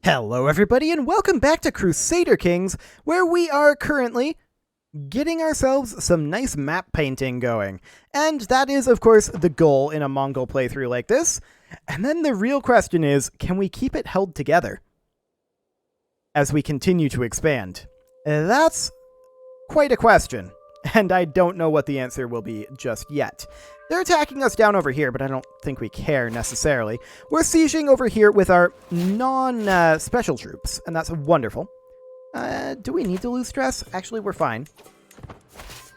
Hello everybody and welcome back to Crusader Kings, where we are currently getting ourselves some nice map painting going. And that is, of course, the goal in a Mongol playthrough like this. And then the real question is, can we keep it held together as we continue to expand? That's quite a question, and I don't know what the answer will be just yet. They're attacking us down over here, but I don't think we care necessarily. We're sieging over here with our non-special troops, and that's wonderful. Do we need to lose stress? Actually, we're fine.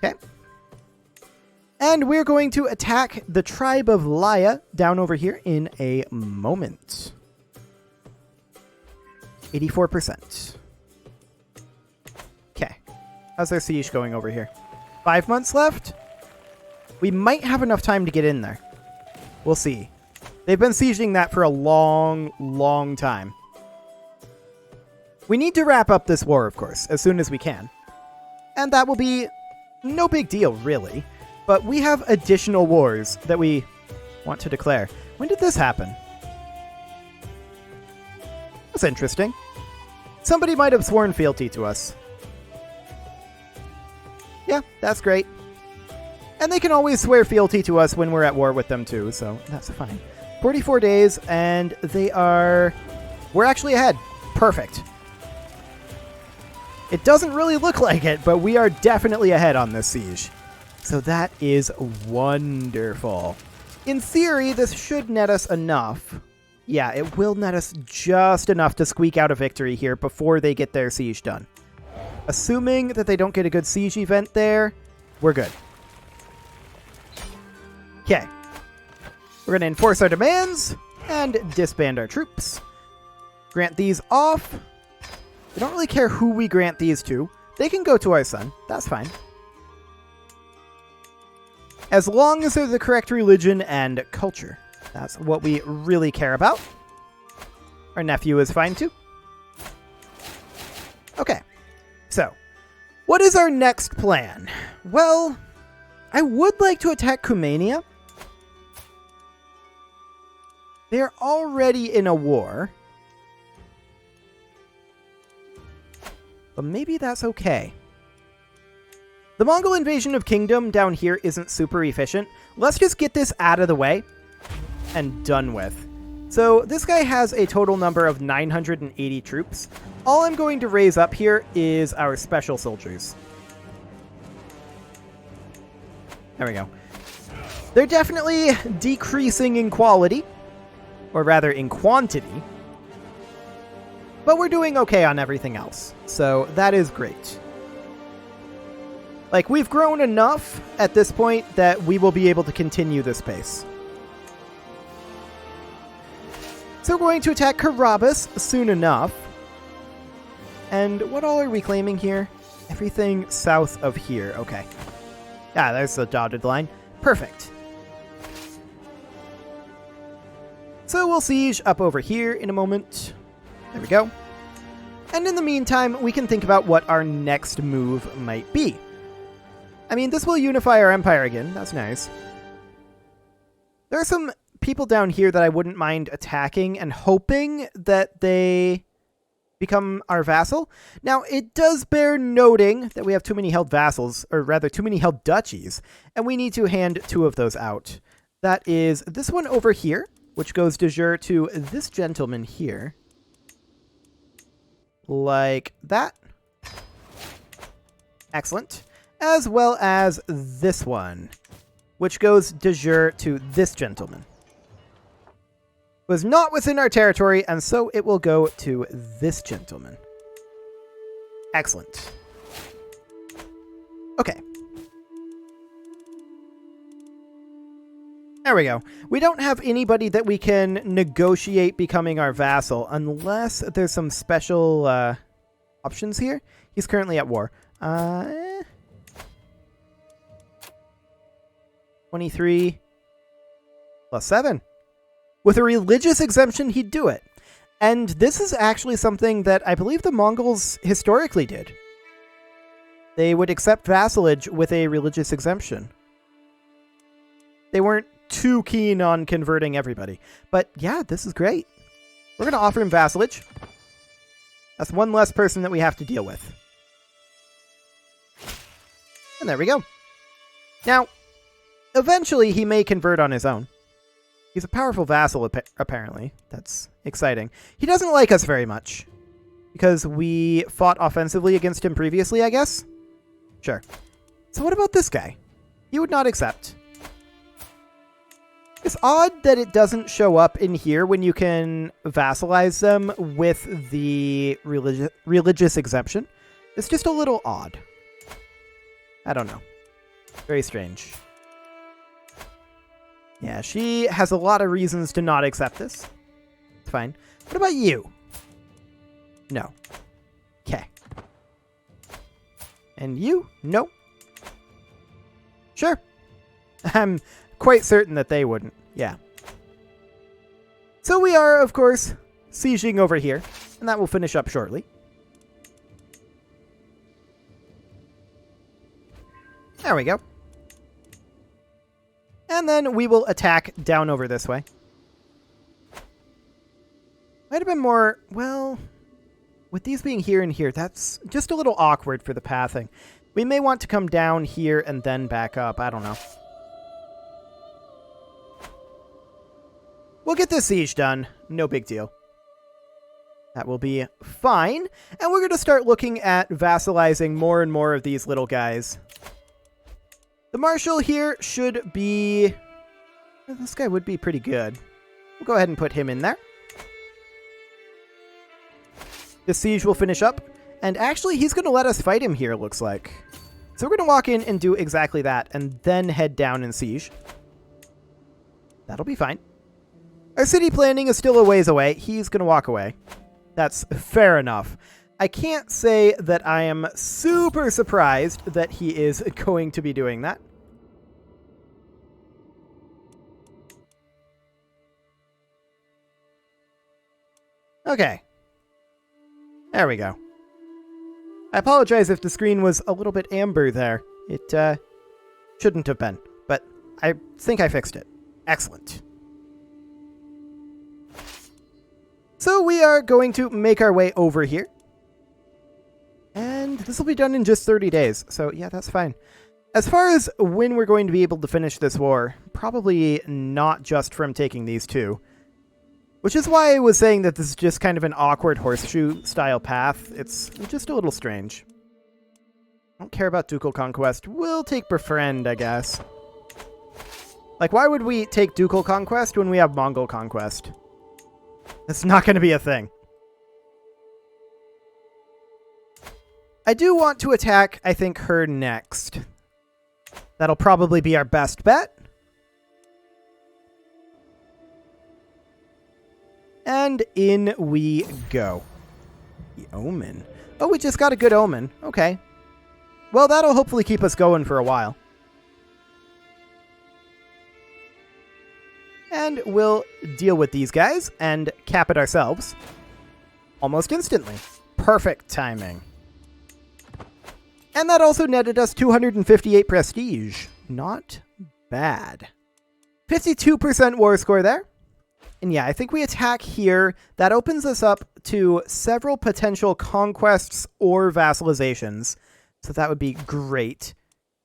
Okay. And we're going to attack the tribe of Laya down over here in a moment. 84%. Okay. How's their siege going over here? 5 months left? We might have enough time to get in there. We'll see. They've been sieging that for a long, long time. We need to wrap up this war, of course, as soon as we can. And that will be no big deal, really. But we have additional wars that we want to declare. When did this happen? That's interesting. Somebody might have sworn fealty to us. Yeah, that's great. And they can always swear fealty to us when we're at war with them too, so that's fine. 44 days, and we're actually ahead. Perfect. It doesn't really look like it, but we are definitely ahead on this siege. So that is wonderful. In theory, this should net us enough. Yeah, it will net us just enough to squeak out a victory here before they get their siege done. Assuming that they don't get a good siege event there, we're good. Okay. We're going to enforce our demands and disband our troops. Grant these off. We don't really care who we grant these to. They can go to our son. That's fine. As long as they're the correct religion and culture. That's what we really care about. Our nephew is fine too. Okay. So, what is our next plan? Well, I would like to attack Kumania. They're already in a war. But maybe that's okay. The Mongol invasion of Kingdom down here isn't super efficient. Let's just get this out of the way and done with. So this guy has a total number of 980 troops. All I'm going to raise up here is our special soldiers. There we go. They're definitely decreasing in quality. Or rather, in quantity. But we're doing okay on everything else. So that is great. Like, we've grown enough at this point that we will be able to continue this pace. So we're going to attack Carabas soon enough. And what all are we claiming here? Everything south of here. Okay. Yeah, there's the dotted line. Perfect. So we'll siege up over here in a moment. There we go. And in the meantime, we can think about what our next move might be. I mean, this will unify our empire again. That's nice. There are some people down here that I wouldn't mind attacking and hoping that they become our vassal. Now, it does bear noting that we have too many held vassals, or rather too many held duchies, and we need to hand 2 of those out. That is this one over here, which goes de jure to this gentleman here. Like that. Excellent. As well as this one, which goes de jure to this gentleman. Was not within our territory, and so it will go to this gentleman. Excellent. Okay. There we go. We don't have anybody that we can negotiate becoming our vassal unless there's some special options here. He's currently at war. 23 plus 7. With a religious exemption, he'd do it. And this is actually something that I believe the Mongols historically did. They would accept vassalage with a religious exemption. They weren't too keen on converting everybody. But yeah, this is great. We're going to offer him vassalage. That's one less person that we have to deal with. And there we go. Now, eventually he may convert on his own. He's a powerful vassal, apparently. That's exciting. He doesn't like us very much. Because we fought offensively against him previously, I guess? Sure. So what about this guy? He would not accept. It's odd that it doesn't show up in here when you can vassalize them with the religious exemption. It's just a little odd. I don't know. Very strange. Yeah, she has a lot of reasons to not accept this. It's fine. What about you? No. Okay. And you? Nope. Sure. I'm quite certain that they wouldn't. Yeah. So we are, of course, sieging over here, and that will finish up shortly. There we go. And then we will attack down over this way. Might have been more, well, with these being here and here, that's just a little awkward for the pathing. We may want to come down here and then back up. I don't know. We'll get this siege done. No big deal. That will be fine. And we're going to start looking at vassalizing more and more of these little guys. The marshal here should be... This guy would be pretty good. We'll go ahead and put him in there. The siege will finish up. And actually, he's going to let us fight him here, looks like. So we're going to walk in and do exactly that, and then head down and siege. That'll be fine. Our city planning is still a ways away. He's going to walk away. That's fair enough. I can't say that I am super surprised that he is going to be doing that. Okay. There we go. I apologize if the screen was a little bit amber there. It shouldn't have been, but I think I fixed it. Excellent. So we are going to make our way over here. And this will be done in just 30 days, so yeah, that's fine. As far as when we're going to be able to finish this war, probably not just from taking these two. Which is why I was saying that this is just kind of an awkward horseshoe-style path. It's just a little strange. I don't care about ducal conquest. We'll take befriend, I guess. Like, why would we take ducal conquest when we have Mongol conquest? That's not going to be a thing. I do want to attack, I think, her next. That'll probably be our best bet. And in we go. The omen. Oh, we just got a good omen. Okay. Well, that'll hopefully keep us going for a while. And we'll deal with these guys and cap it ourselves. Almost instantly. Perfect timing. And that also netted us 258 prestige. Not bad. 52% war score there. And yeah, I think we attack here. That opens us up to several potential conquests or vassalizations. So that would be great.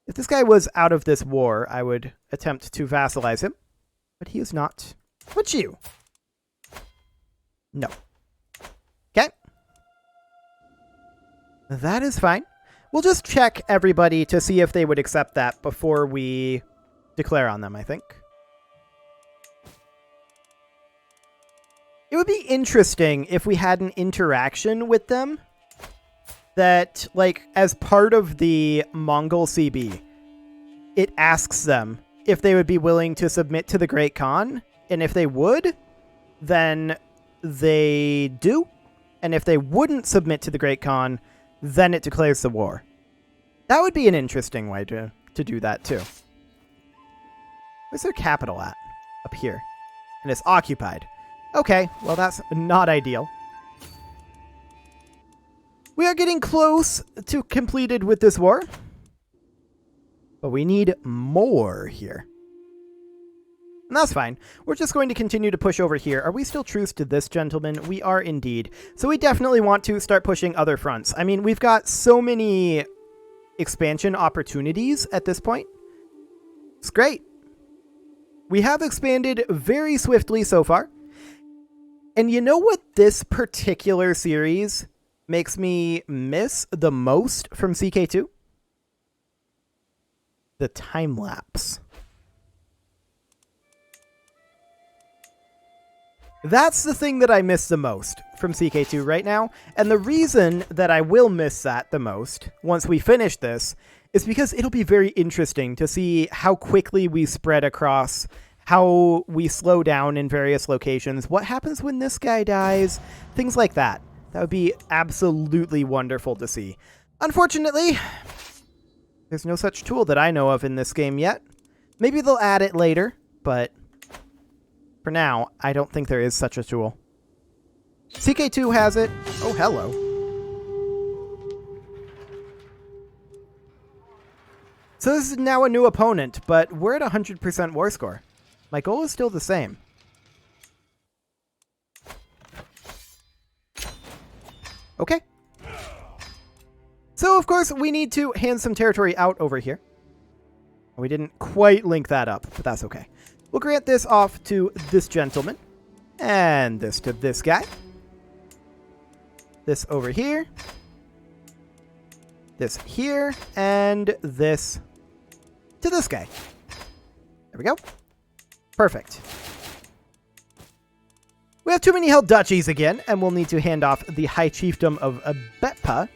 If this guy was out of this war, I would attempt to vassalize him. But he is not. Would you? No. Okay. That is fine. We'll just check everybody to see if they would accept that before we declare on them, I think. It would be interesting if we had an interaction with them that, like, as part of the Mongol CB, it asks them if they would be willing to submit to the Great Khan, and if they would, then they do, and if they wouldn't submit to the Great Khan, then it declares the war. That would be an interesting way to do that, too. Where's their capital at? Up here. And it's occupied. Okay, well that's not ideal. We are getting close to completed with this war. But we need more here. And that's fine. We're just going to continue to push over here. Are we still truce to this gentleman? We are indeed. So we definitely want to start pushing other fronts. I mean, we've got so many expansion opportunities at this point. It's great. We have expanded very swiftly so far. And you know what this particular series makes me miss the most from CK2? The time lapse. That's the thing that I miss the most from CK2 right now, and the reason that I will miss that the most once we finish this is because it'll be very interesting to see how quickly we spread across, how we slow down in various locations, what happens when this guy dies, things like that. That would be absolutely wonderful to see. Unfortunately, there's no such tool that I know of in this game yet. Maybe they'll add it later, but for now, I don't think there is such a tool. CK2 has it. Oh, hello. So this is now a new opponent, but we're at 100% war score. My goal is still the same. Okay. So, of course, we need to hand some territory out over here. We didn't quite link that up, but that's okay. We'll grant this off to this gentleman. And this to this guy. This over here. This here. And this to this guy. There we go. Perfect. We have too many held duchies again, and we'll need to hand off the High Chiefdom of Betpa.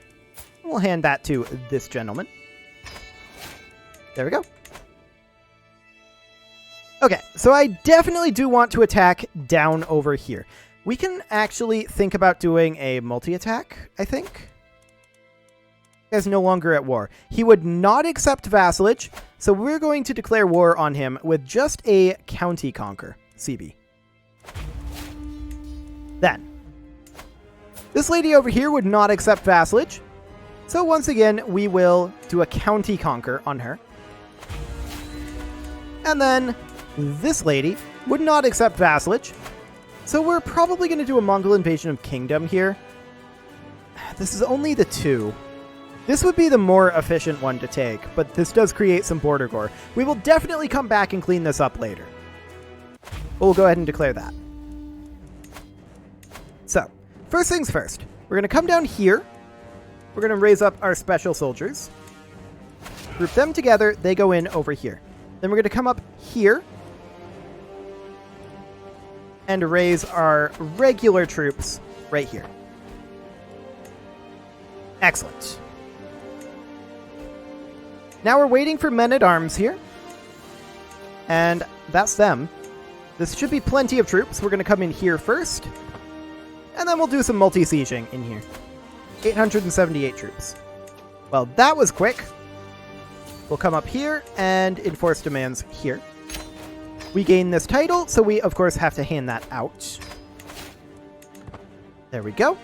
We'll hand that to this gentleman. There we go. Okay, so I definitely do want to attack down over here. We can actually think about doing a multi-attack, I think. He is no longer at war. He would not accept vassalage, so we're going to declare war on him with just a county conquer, CB. Then, this lady over here would not accept vassalage, so once again, we will do a county conquer on her. And then this lady would not accept vassalage, so we're probably going to do a Mongol invasion of kingdom here. This is only the 2. This would be the more efficient one to take, but this does create some border gore. We will definitely come back and clean this up later. We'll go ahead and declare that. So, first things first. We're going to come down here. We're going to raise up our special soldiers. Group them together. They go in over here. Then we're going to come up here and raise our regular troops right here. Excellent. Now we're waiting for men-at-arms here. And that's them. This should be plenty of troops. We're going to come in here first. And then we'll do some multi-sieging in here. 878 troops. Well, that was quick. We'll come up here and enforce demands here. We gain this title, so we, of course, have to hand that out. There we go.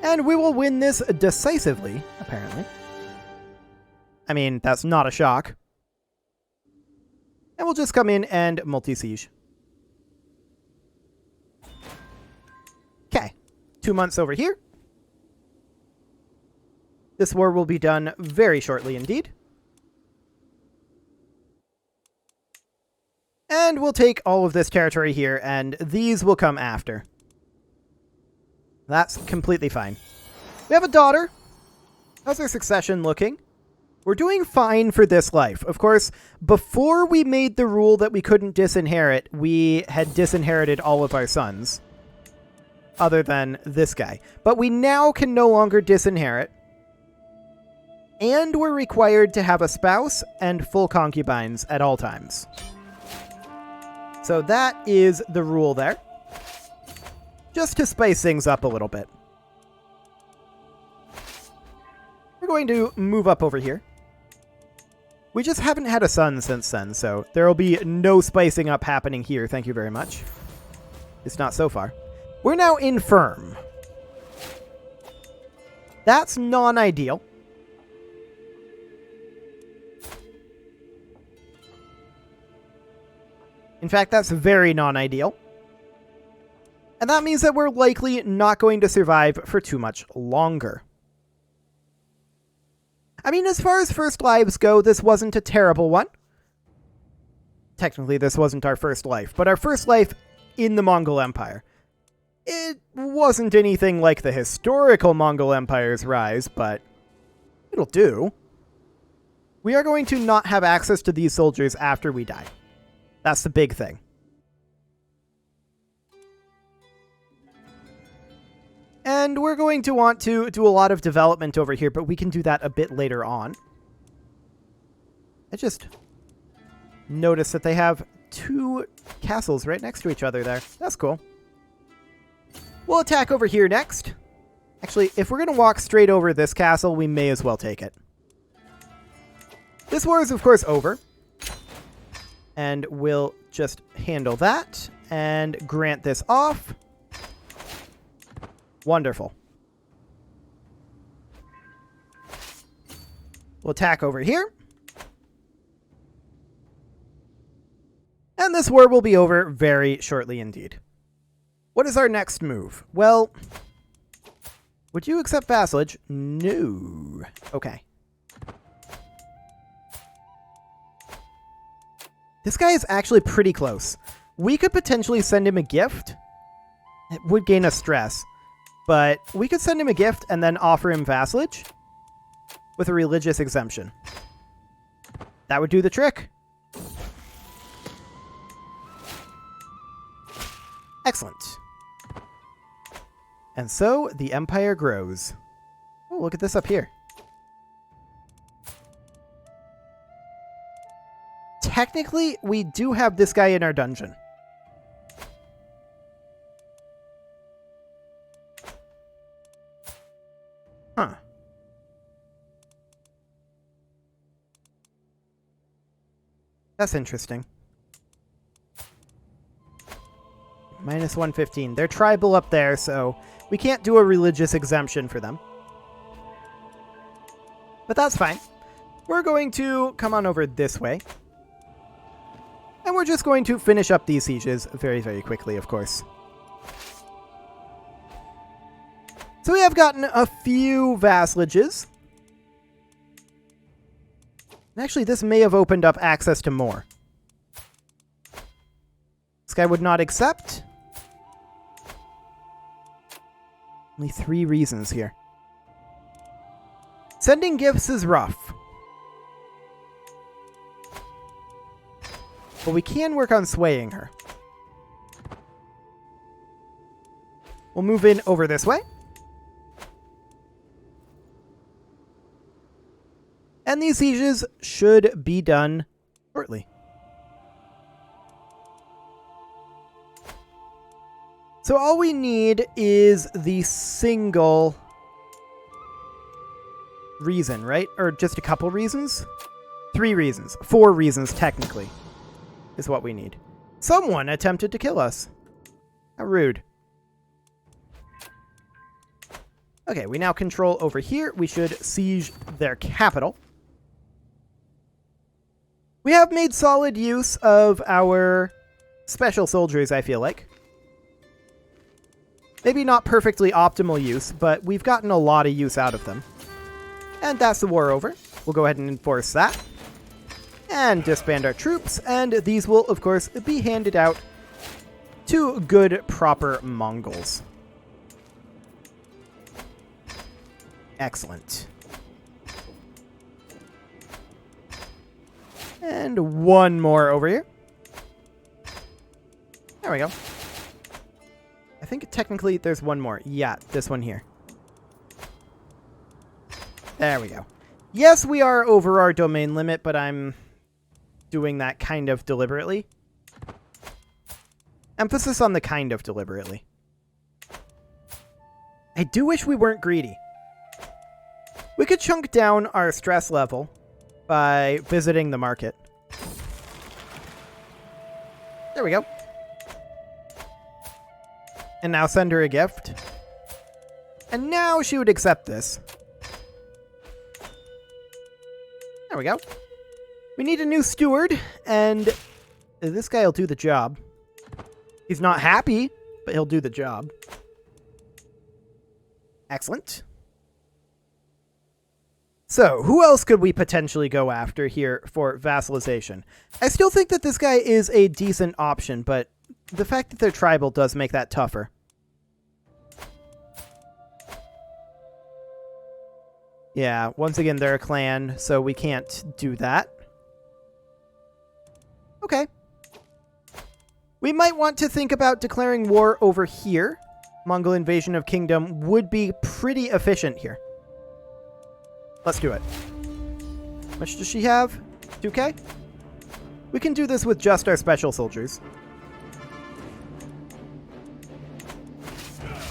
And we will win this decisively, apparently. I mean, that's not a shock. And we'll just come in and multi-siege. Okay. 2 months over here. This war will be done very shortly indeed. And we'll take all of this territory here, and these will come after. That's completely fine. We have a daughter. How's our succession looking? We're doing fine for this life. Of course, before we made the rule that we couldn't disinherit, we had disinherited all of our sons. Other than this guy. But we now can no longer disinherit. And we're required to have a spouse and full concubines at all times. So that is the rule there. Just to spice things up a little bit. We're going to move up over here. We just haven't had a son since then, so there will be no spicing up happening here. Thank you very much. It's not so far. We're now infirm. That's non-ideal. In fact, that's very non-ideal. And that means that we're likely not going to survive for too much longer. I mean, as far as first lives go, this wasn't a terrible one. Technically, this wasn't our first life, but our first life in the Mongol Empire. It wasn't anything like the historical Mongol Empire's rise, but it'll do. We are going to not have access to these soldiers after we die. That's the big thing. And we're going to want to do a lot of development over here, but we can do that a bit later on. I just noticed that they have 2 castles right next to each other there. That's cool. We'll attack over here next. Actually, if we're going to walk straight over this castle, we may as well take it. This war is, of course, over. And we'll just handle that and grant this off. Wonderful. We'll attack over here. And this war will be over very shortly indeed. What is our next move? Well, would you accept vassalage? No. Okay. This guy is actually pretty close. We could potentially send him a gift. It would gain us stress. But we could send him a gift and then offer him vassalage with a religious exemption. That would do the trick. Excellent. And so the empire grows. Oh, look at this up here. Technically, we do have this guy in our dungeon. Huh. That's interesting. Minus 115. They're tribal up there, so we can't do a religious exemption for them. But that's fine. We're going to come on over this way. And we're just going to finish up these sieges very, very quickly, of course. So we have gotten a few vassalages. And actually, this may have opened up access to more. This guy would not accept. Only 3 reasons here. Sending gifts is rough. But we can work on swaying her. We'll move in over this way. And these sieges should be done shortly. So all we need is the single reason, right? Or just a couple reasons? 3 reasons. 4 reasons, technically, is what we need. Someone attempted to kill us. How rude. Okay, we now control over here. We should siege their capital. We have made solid use of our special soldiers, I feel like. Maybe not perfectly optimal use, but we've gotten a lot of use out of them. And that's the war over. We'll go ahead and enforce that. And disband our troops, and these will, of course, be handed out to good, proper Mongols. Excellent. And one more over here. There we go. I think technically there's one more. Yeah, this one here. There we go. Yes, we are over our domain limit, but I'm doing that kind of deliberately. Emphasis on the kind of deliberately. I do wish we weren't greedy. We could chunk down our stress level by visiting the market. There we go. And now send her a gift. And now she would accept this. There we go. We need a new steward, and This guy will do the job. He's not happy, but he'll do the job. Excellent. So, who else could we potentially go after here for vassalization? I still think that this guy is a decent option, but the fact that they're tribal does make that tougher. Yeah, once again, they're a clan, so we can't do that. Okay. We might want to think about declaring war over here. Mongol invasion of kingdom would be pretty efficient here. Let's do it. How much does she have? 2k? We can do this with just our special soldiers.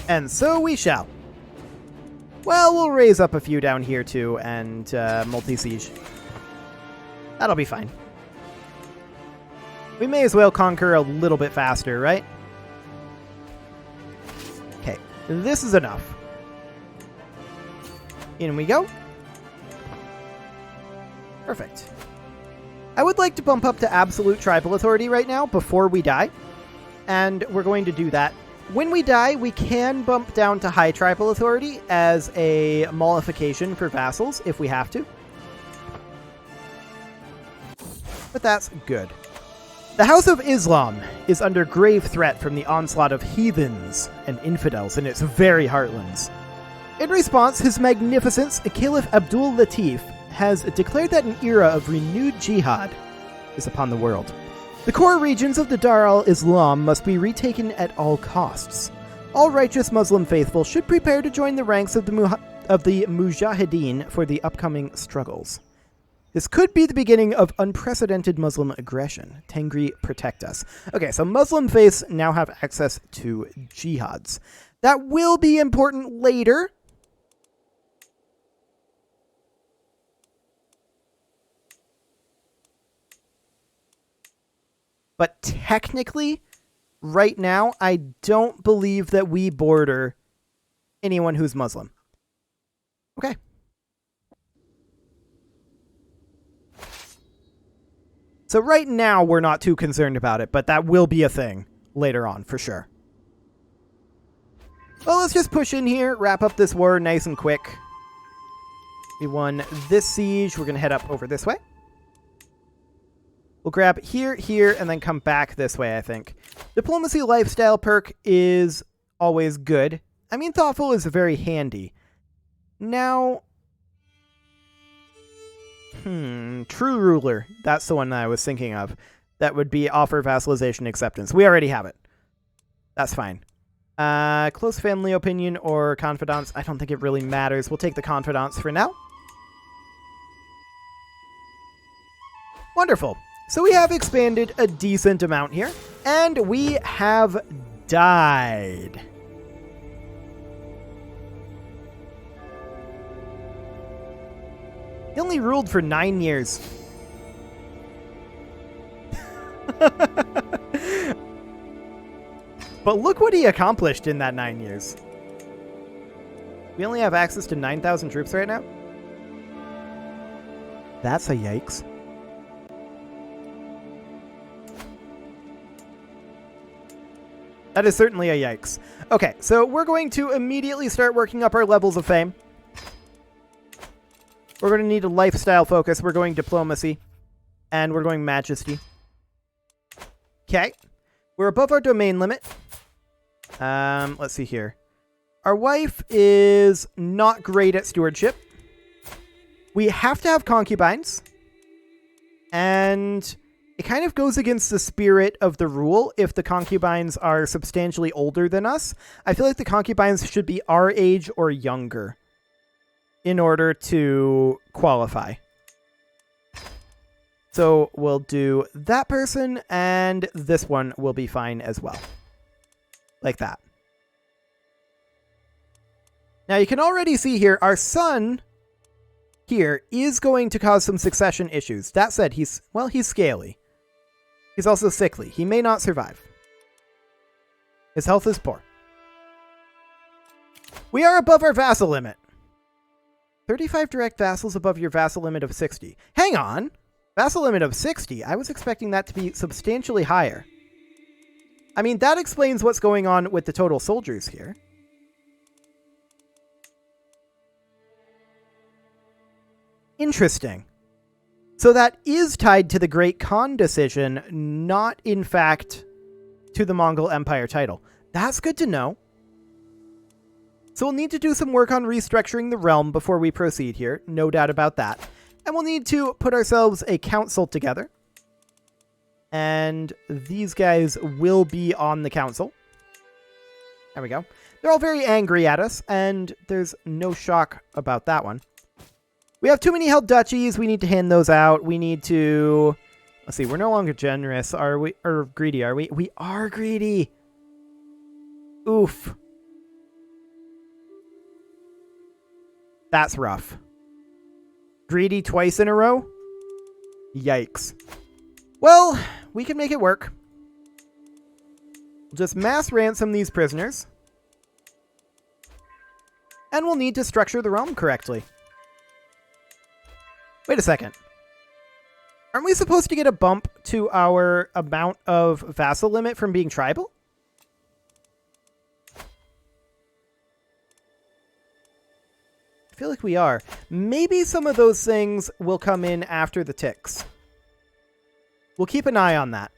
And so we shall. Well, we'll raise up a few down here too, and multi-siege. That'll be fine. We may as well conquer a little bit faster, right? Okay, this is enough. In we go. Perfect. I would like to bump up to absolute tribal authority right now before we die. And we're going to do that. When we die, we can bump down to high tribal authority as a mollification for vassals if we have to. But that's good. The House of Islam is under grave threat from the onslaught of heathens and infidels in its very heartlands. In response, His Magnificence, Caliph Abdul Latif, has declared that an era of renewed jihad is upon the world. The core regions of the Dar al-Islam must be retaken at all costs. All righteous Muslim faithful should prepare to join the ranks of the Mujahideen for the upcoming struggles. This could be the beginning of unprecedented Muslim aggression. Tengri, protect us. Okay, so Muslim faiths now have access to jihads. That will be important later. But technically, right now, I don't believe that we border anyone who's Muslim. Okay. So right now, we're not too concerned about it, but that will be a thing later on, for sure. Well, let's just push in here, wrap up this war nice and quick. We won this siege. We're going to head up over this way. We'll grab here, here, and then come back this way, I think. Diplomacy lifestyle perk is always good. I mean, thoughtful is very handy. Now, true ruler. That's the one that I was thinking of. That would be offer vassalization acceptance. We already have it. That's fine. Close family opinion or confidants. I don't think it really matters. We'll take the confidants for now. Wonderful. So we have expanded a decent amount here, and we have died. He only ruled for 9 years. But look what he accomplished in that 9 years. We only have access to 9,000 troops right now. That's a yikes. That is certainly a yikes. Okay, so we're going to immediately start working up our levels of fame. We're going to need a lifestyle focus. We're going diplomacy. And we're going majesty. Okay. We're above our domain limit. Let's see here. Our wife is not great at stewardship. We have to have concubines. And it kind of goes against the spirit of the rule if the concubines are substantially older than us. I feel like the concubines should be our age or younger in order to qualify. So we'll do that person, and this one will be fine as well. Like that. Now you can already see here, our son here is going to cause some succession issues. That said, he's scaly. He's also sickly. He may not survive. His health is poor. We are above our vassal limit. 35 direct vassals above your vassal limit of 60. Hang on. Vassal limit of 60. I was expecting that to be substantially higher. I mean, that explains what's going on with the total soldiers here. Interesting. So that is tied to the Great Khan decision, not, in fact, to the Mongol Empire title. That's good to know. So we'll need to do some work on restructuring the realm before we proceed here. No doubt about that. And we'll need to put ourselves a council together. And these guys will be on the council. There we go. They're all very angry at us, and there's no shock about that one. We have too many held duchies. We need to hand those out. We need to... Let's see. We're no longer generous, are we? Or greedy, are we? We are greedy. Oof. That's rough. Greedy twice in a row? Yikes. Well, we can make it work. We'll just mass ransom these prisoners. And we'll need to structure the realm correctly. Wait a second. Aren't we supposed to get a bump to our amount of vassal limit from being tribal? I feel like we are. Maybe some of those things will come in after the ticks. We'll keep an eye on that.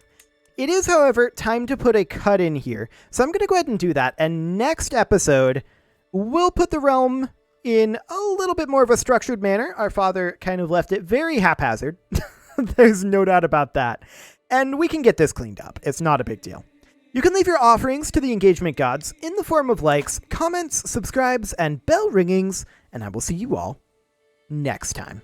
It is, however, time to put a cut in here. So I'm going to go ahead and do that. And next episode, we'll put the realm in a little bit more of a structured manner. Our father kind of left it very haphazard. There's no doubt about that. And we can get this cleaned up. It's not a big deal. You can leave your offerings to the engagement gods in the form of likes, comments, subscribes, and bell ringings. And I will see you all next time.